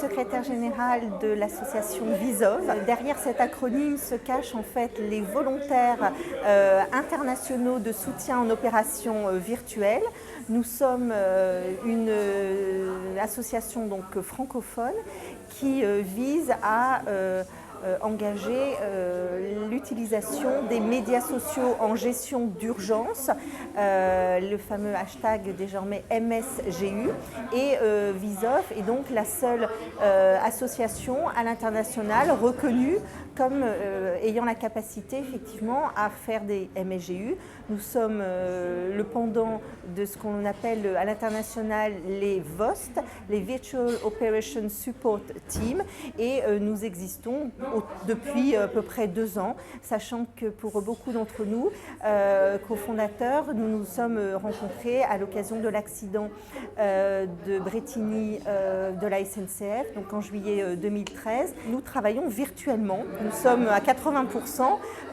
secrétaire générale de l'association VISOV. Derrière cet acronyme se cachent en fait les volontaires internationaux de soutien en opération virtuelle. Nous sommes une association donc francophone qui vise à engager l'utilisation des médias sociaux en gestion d'urgence, le fameux hashtag désormais MSGU, et VISOV est donc la seule association à l'international reconnue comme ayant la capacité effectivement à faire des MSGU. Nous sommes le pendant de ce qu'on appelle à l'international les VOST, les Virtual Operation Support Team, et nous existons depuis à peu près 2 ans, sachant que pour beaucoup d'entre nous, cofondateurs, nous nous sommes rencontrés à l'occasion de l'accident de Brétigny de la SNCF, donc en juillet 2013. Nous travaillons virtuellement, nous sommes à 80%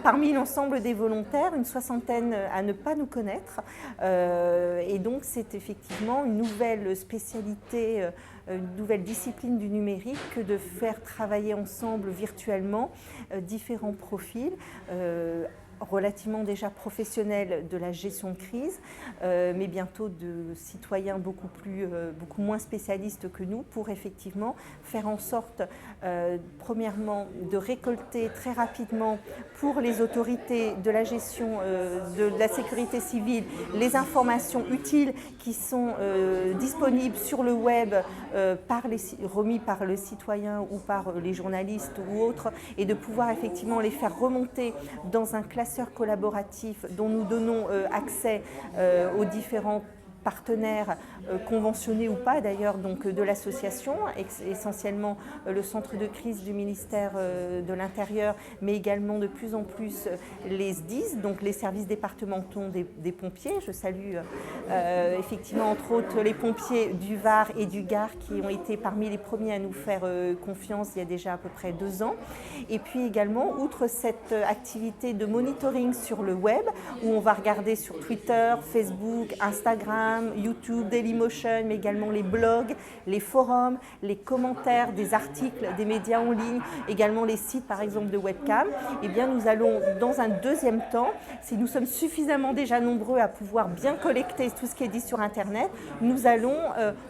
parmi l'ensemble des volontaires, une soixantaine à ne pas nous connaître, et donc c'est effectivement une nouvelle spécialité, une nouvelle discipline du numérique que de faire travailler ensemble virtuellement différents profils relativement déjà professionnels de la gestion de crise, mais bientôt de citoyens beaucoup moins spécialistes que nous pour effectivement faire en sorte, premièrement, de récolter très rapidement pour les autorités de la gestion de la sécurité civile les informations utiles qui sont disponibles sur le web remis par le citoyen ou par les journalistes ou autres, et de pouvoir effectivement les faire remonter dans un classeur collaboratif dont nous donnons accès aux différents partenaires conventionnés ou pas d'ailleurs donc de l'association, essentiellement le centre de crise du ministère de l'Intérieur, mais également de plus en plus les SDIS, donc les services départementaux des pompiers. Je salue effectivement entre autres les pompiers du Var et du Gard qui ont été parmi les premiers à nous faire confiance il y a déjà à peu près 2 ans. Et puis également, outre cette activité de monitoring sur le web, où on va regarder sur Twitter, Facebook, Instagram, YouTube, Dailymotion, mais également les blogs, les forums, les commentaires des articles des médias en ligne, également les sites par exemple de webcam, eh bien nous allons dans un deuxième temps, si nous sommes suffisamment déjà nombreux à pouvoir bien collecter tout ce qui est dit sur Internet, nous allons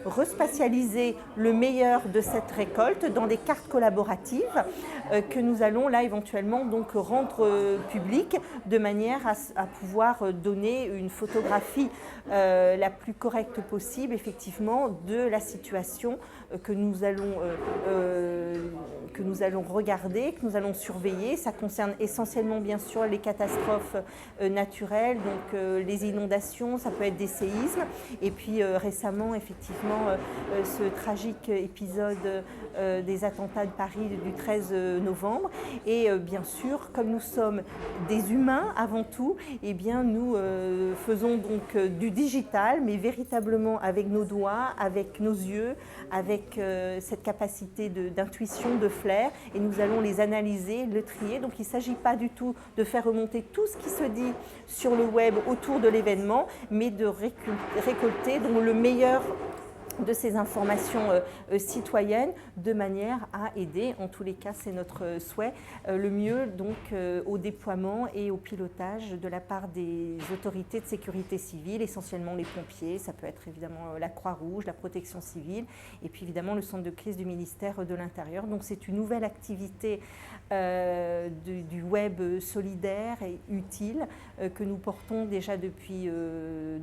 respatialiser le meilleur de cette récolte dans des cartes collaboratives que nous allons là éventuellement donc rendre publiques de manière à pouvoir donner une photographie la plus correcte possible effectivement de la situation que nous allons regarder, que nous allons surveiller. Ça concerne essentiellement bien sûr les catastrophes naturelles, donc les inondations, ça peut être des séismes, et puis récemment effectivement ce tragique épisode des attentats de Paris du 13 novembre, et bien sûr comme nous sommes des humains avant tout, eh bien nous faisons donc du digital, mais véritablement avec nos doigts, avec nos yeux, avec cette capacité d'intuition, de flair, et nous allons les analyser, le trier. Donc il ne s'agit pas du tout de faire remonter tout ce qui se dit sur le web autour de l'événement, mais de récolter donc le meilleur de ces informations citoyennes de manière à aider, en tous les cas c'est notre souhait, le mieux donc au déploiement et au pilotage de la part des autorités de sécurité civile, essentiellement les pompiers, ça peut être évidemment la Croix-Rouge, la protection civile, et puis évidemment le centre de crise du ministère de l'Intérieur. Donc c'est une nouvelle activité du web solidaire et utile que nous portons déjà depuis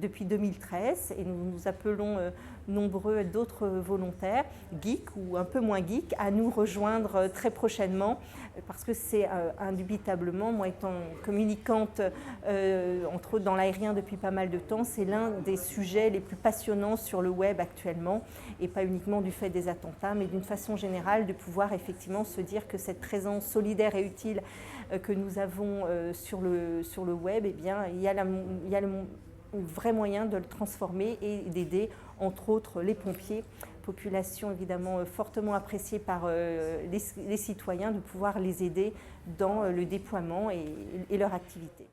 2013, et nous nous appelons nombreux d'autres volontaires, geeks ou un peu moins geeks, à nous rejoindre très prochainement, parce que c'est indubitablement, moi étant communicante entre autres dans l'aérien depuis pas mal de temps, c'est l'un des sujets les plus passionnants sur le web actuellement, et pas uniquement du fait des attentats, mais d'une façon générale de pouvoir effectivement se dire que cette présence solidaire et utile que nous avons sur le web, eh bien, il y a le vrai moyen de le transformer et d'aider entre autres les pompiers, population évidemment fortement appréciée par les citoyens, de pouvoir les aider dans le déploiement et leur activité.